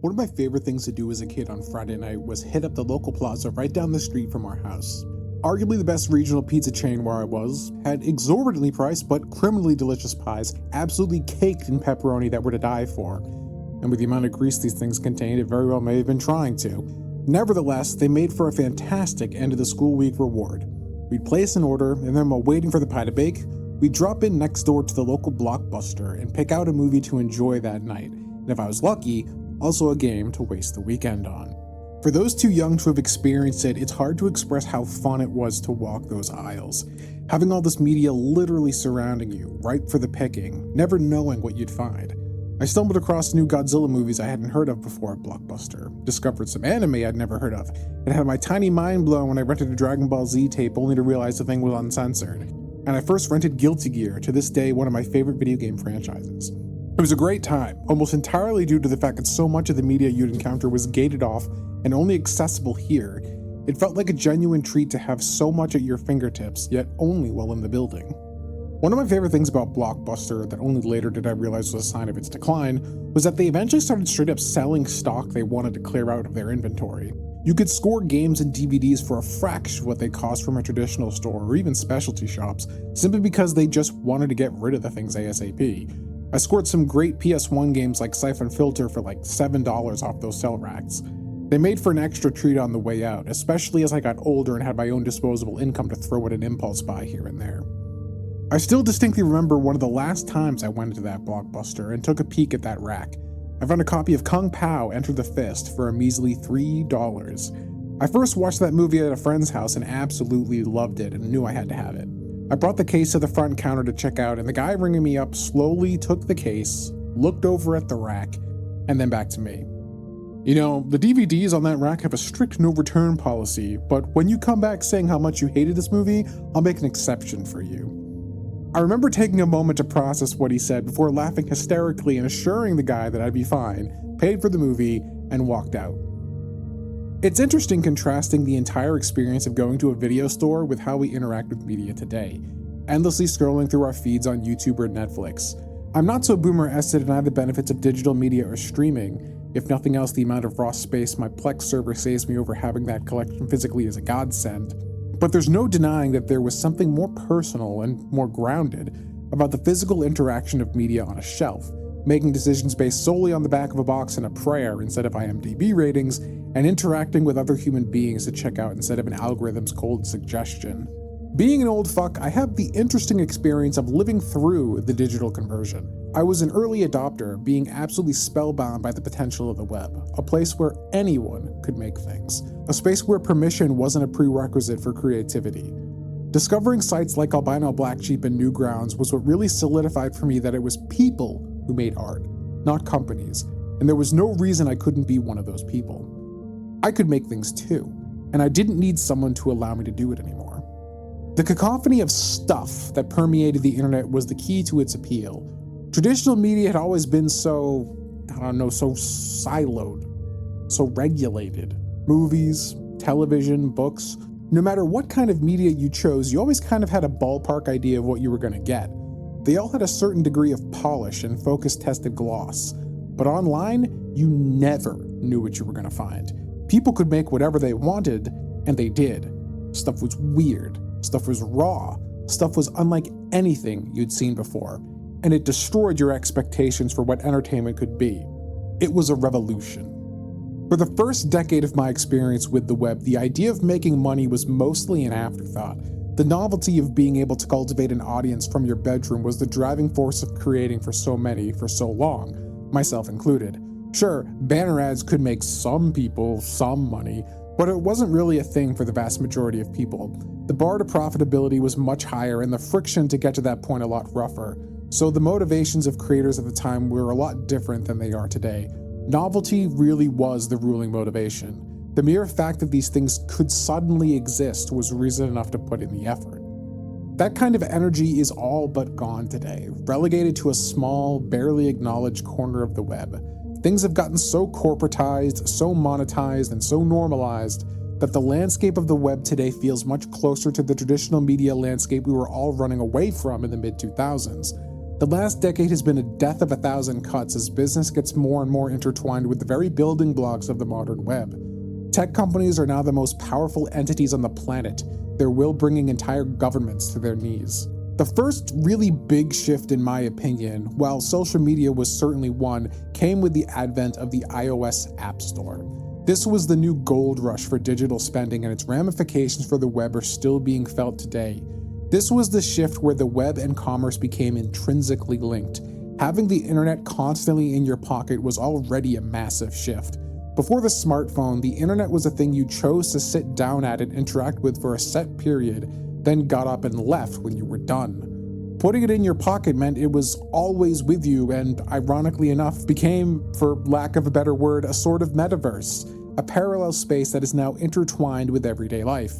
One of my favorite things to do as a kid on Friday night was hit up the local plaza right down the street from our house. Arguably the best regional pizza chain where I was, had exorbitantly priced but criminally delicious pies, absolutely caked in pepperoni that were to die for. And with the amount of grease these things contained, it very well may have been trying to. Nevertheless, they made for a fantastic end of the school week reward. We'd place an order, and then while waiting for the pie to bake, we'd drop in next door to the local Blockbuster and pick out a movie to enjoy that night, and if I was lucky, also a game to waste the weekend on. For those too young to have experienced it, it's hard to express how fun it was to walk those aisles. Having all this media literally surrounding you, ripe for the picking, never knowing what you'd find. I stumbled across new Godzilla movies I hadn't heard of before at Blockbuster, discovered some anime I'd never heard of, and had my tiny mind blown when I rented a Dragon Ball Z tape only to realize the thing was uncensored. And I first rented Guilty Gear, to this day one of my favorite video game franchises. It was a great time, almost entirely due to the fact that so much of the media you'd encounter was gated off and only accessible here. It felt like a genuine treat to have so much at your fingertips, yet only while in the building. One of my favorite things about Blockbuster, that only later did I realize was a sign of its decline, was that they eventually started straight up selling stock they wanted to clear out of their inventory. You could score games and DVDs for a fraction of what they cost from a traditional store or even specialty shops, simply because they just wanted to get rid of the things ASAP. I scored some great PS1 games like Siphon Filter for like $7 off those sell racks. They made for an extra treat on the way out, especially as I got older and had my own disposable income to throw at an impulse buy here and there. I still distinctly remember one of the last times I went into that Blockbuster and took a peek at that rack. I found a copy of Kung Pao Enter the Fist for a measly $3. I first watched that movie at a friend's house and absolutely loved it and knew I had to have it. I brought the case to the front counter to check out, and the guy ringing me up slowly took the case, looked over at the rack, and then back to me. You know, the DVDs on that rack have a strict no return policy, but when you come back saying how much you hated this movie, I'll make an exception for you. I remember taking a moment to process what he said before laughing hysterically and assuring the guy that I'd be fine, paid for the movie, and walked out. It's interesting contrasting the entire experience of going to a video store with how we interact with media today, endlessly scrolling through our feeds on YouTube or Netflix. I'm not so boomer-esque and I have the benefits of digital media or streaming. If nothing else, the amount of raw space my Plex server saves me over having that collection physically is a godsend. But there's no denying that there was something more personal and more grounded about the physical interaction of media on a shelf, making decisions based solely on the back of a box and a prayer instead of IMDb ratings, and interacting with other human beings to check out instead of an algorithm's cold suggestion. Being an old fuck, I have the interesting experience of living through the digital conversion. I was an early adopter, being absolutely spellbound by the potential of the web, a place where anyone could make things, a space where permission wasn't a prerequisite for creativity. Discovering sites like Albino Black Sheep and Newgrounds was what really solidified for me that it was people who made art, not companies, and there was no reason I couldn't be one of those people. I could make things too, and I didn't need someone to allow me to do it anymore. The cacophony of stuff that permeated the internet was the key to its appeal. Traditional media had always been so siloed, so regulated. Movies, television, books, no matter what kind of media you chose, you always kind of had a ballpark idea of what you were going to get. They all had a certain degree of polish and focus-tested gloss. But online, you never knew what you were going to find. People could make whatever they wanted, and they did. Stuff was weird, stuff was raw, stuff was unlike anything you'd seen before, and it destroyed your expectations for what entertainment could be. It was a revolution. For the first decade of my experience with the web, the idea of making money was mostly an afterthought. The novelty of being able to cultivate an audience from your bedroom was the driving force of creating for so many for so long, myself included. Sure, banner ads could make some people some money, but it wasn't really a thing for the vast majority of people. The bar to profitability was much higher and the friction to get to that point a lot rougher, so the motivations of creators at the time were a lot different than they are today. Novelty really was the ruling motivation. The mere fact that these things could suddenly exist was reason enough to put in the effort. That kind of energy is all but gone today, relegated to a small, barely acknowledged corner of the web. Things have gotten so corporatized, so monetized, and so normalized that the landscape of the web today feels much closer to the traditional media landscape we were all running away from in the mid-2000s. The last decade has been a death of a thousand cuts as business gets more and more intertwined with the very building blocks of the modern web. Tech companies are now the most powerful entities on the planet, their will bringing entire governments to their knees. The first really big shift, in my opinion, while social media was certainly one, came with the advent of the iOS App Store. This was the new gold rush for digital spending, and its ramifications for the web are still being felt today. This was the shift where the web and commerce became intrinsically linked. Having the internet constantly in your pocket was already a massive shift. Before the smartphone, the internet was a thing you chose to sit down at and interact with for a set period, then got up and left when you were done. Putting it in your pocket meant it was always with you and, ironically enough, became, for lack of a better word, a sort of metaverse, a parallel space that is now intertwined with everyday life.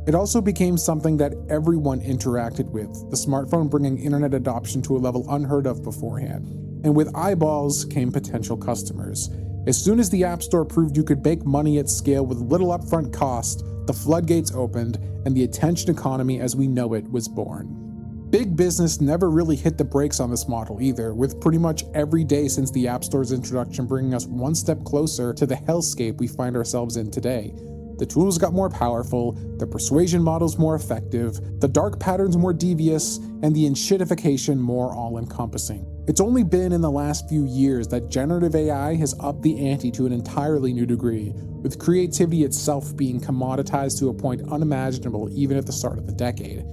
It also became something that everyone interacted with, the smartphone bringing internet adoption to a level unheard of beforehand. And with eyeballs came potential customers. As soon as the App Store proved you could make money at scale with little upfront cost, the floodgates opened, and the attention economy as we know it was born. Big business never really hit the brakes on this model either, with pretty much every day since the App Store's introduction bringing us one step closer to the hellscape we find ourselves in today. The tools got more powerful, the persuasion models more effective, the dark patterns more devious, and the enshittification more all-encompassing. It's only been in the last few years that generative AI has upped the ante to an entirely new degree, with creativity itself being commoditized to a point unimaginable even at the start of the decade.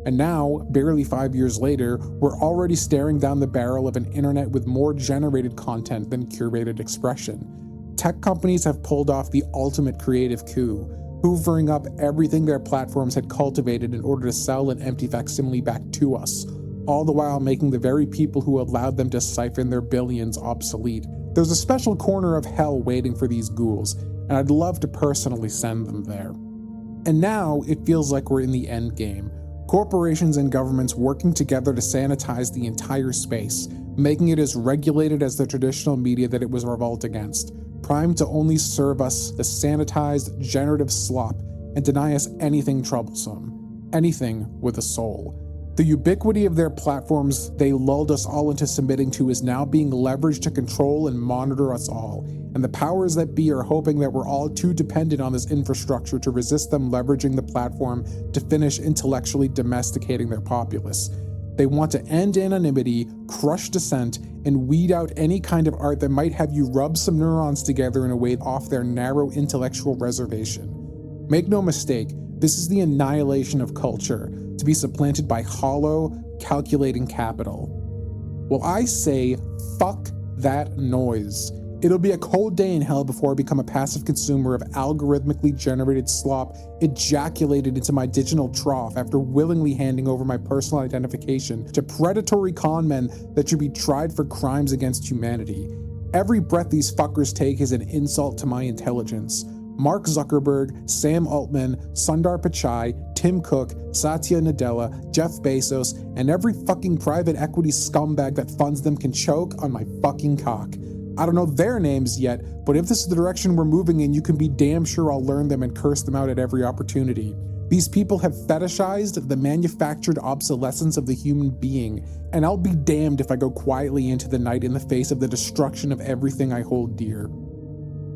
And now, barely 5 years later, we're already staring down the barrel of an internet with more generated content than curated expression. Tech companies have pulled off the ultimate creative coup, hoovering up everything their platforms had cultivated in order to sell an empty facsimile back to us, all the while making the very people who allowed them to siphon their billions obsolete. There's a special corner of hell waiting for these ghouls, and I'd love to personally send them there. And now, it feels like we're in the end game. Corporations and governments working together to sanitize the entire space, making it as regulated as the traditional media that it was revolt against, primed to only serve us the sanitized, generative slop and deny us anything troublesome, anything with a soul. The ubiquity of their platforms they lulled us all into submitting to is now being leveraged to control and monitor us all, and the powers that be are hoping that we're all too dependent on this infrastructure to resist them leveraging the platform to finish intellectually domesticating their populace. They want to end anonymity, crush dissent, and weed out any kind of art that might have you rub some neurons together in a way off their narrow intellectual reservation. Make no mistake, this is the annihilation of culture, to be supplanted by hollow, calculating capital. Well, I say, fuck that noise. It'll be a cold day in hell before I become a passive consumer of algorithmically generated slop ejaculated into my digital trough after willingly handing over my personal identification to predatory con men that should be tried for crimes against humanity. Every breath these fuckers take is an insult to my intelligence. Mark Zuckerberg, Sam Altman, Sundar Pichai, Tim Cook, Satya Nadella, Jeff Bezos, and every fucking private equity scumbag that funds them can choke on my fucking cock. I don't know their names yet, but if this is the direction we're moving in, you can be damn sure I'll learn them and curse them out at every opportunity. These people have fetishized the manufactured obsolescence of the human being, and I'll be damned if I go quietly into the night in the face of the destruction of everything I hold dear.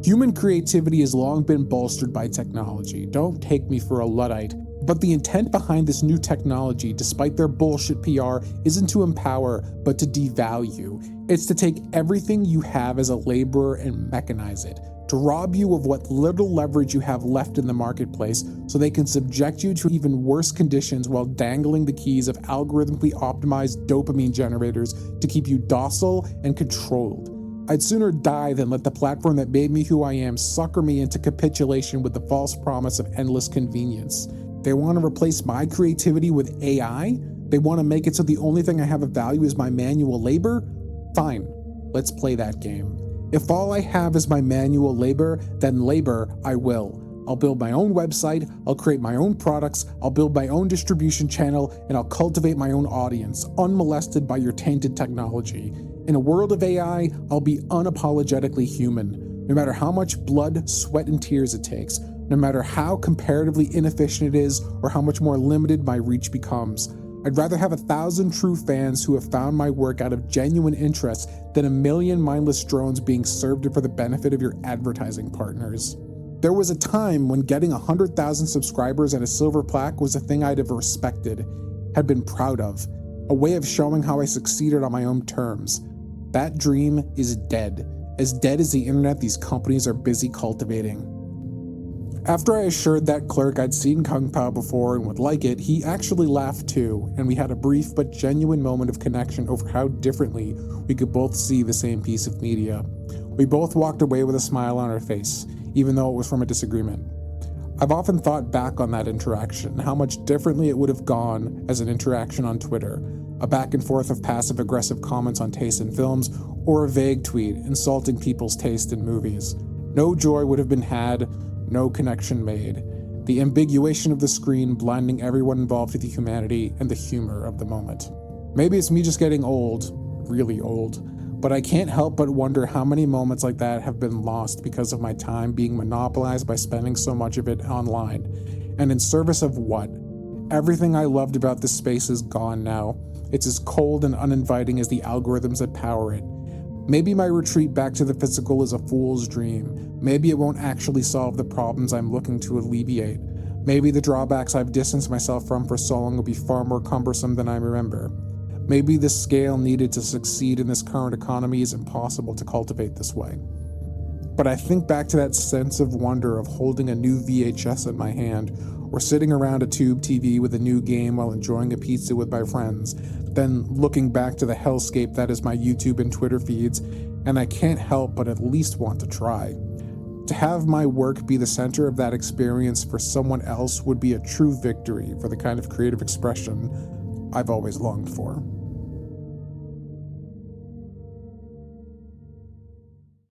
Human creativity has long been bolstered by technology. Don't take me for a Luddite. But the intent behind this new technology, despite their bullshit PR, isn't to empower, but to devalue. It's to take everything you have as a laborer and mechanize it, to rob you of what little leverage you have left in the marketplace so they can subject you to even worse conditions while dangling the keys of algorithmically optimized dopamine generators to keep you docile and controlled. I'd sooner die than let the platform that made me who I am sucker me into capitulation with the false promise of endless convenience. They want to replace my creativity with AI? They want to make it so the only thing I have of value is my manual labor? Fine, let's play that game. If all I have is my manual labor, then labor I will. I'll build my own website, I'll create my own products, I'll build my own distribution channel, and I'll cultivate my own audience, unmolested by your tainted technology. In a world of AI, I'll be unapologetically human, no matter how much blood, sweat, and tears it takes, no matter how comparatively inefficient it is or how much more limited my reach becomes. I'd rather have 1,000 true fans who have found my work out of genuine interest than a million mindless drones being served for the benefit of your advertising partners. There was a time when getting 100,000 subscribers and a silver plaque was a thing I'd have respected, had been proud of, a way of showing how I succeeded on my own terms. That dream is dead, as dead as the internet these companies are busy cultivating. After I assured that clerk I'd seen Kung Pao before and would like it, he actually laughed too, and we had a brief but genuine moment of connection over how differently we could both see the same piece of media. We both walked away with a smile on our face, even though it was from a disagreement. I've often thought back on that interaction, how much differently it would have gone as an interaction on Twitter, a back and forth of passive-aggressive comments on taste in films, or a vague tweet insulting people's taste in movies. No joy would have been had, no connection made. The ambiguation of the screen blinding everyone involved with the humanity and the humor of the moment. Maybe it's me just getting old, really old, but I can't help but wonder how many moments like that have been lost because of my time being monopolized by spending so much of it online. And in service of what? Everything I loved about this space is gone now. It's as cold and uninviting as the algorithms that power it. Maybe my retreat back to the physical is a fool's dream. Maybe it won't actually solve the problems I'm looking to alleviate. Maybe the drawbacks I've distanced myself from for so long will be far more cumbersome than I remember. Maybe the scale needed to succeed in this current economy is impossible to cultivate this way. But I think back to that sense of wonder of holding a new VHS in my hand, or sitting around a tube TV with a new game while enjoying a pizza with my friends, then looking back to the hellscape that is my YouTube and Twitter feeds, and I can't help but at least want to try. To have my work be the center of that experience for someone else would be a true victory for the kind of creative expression I've always longed for.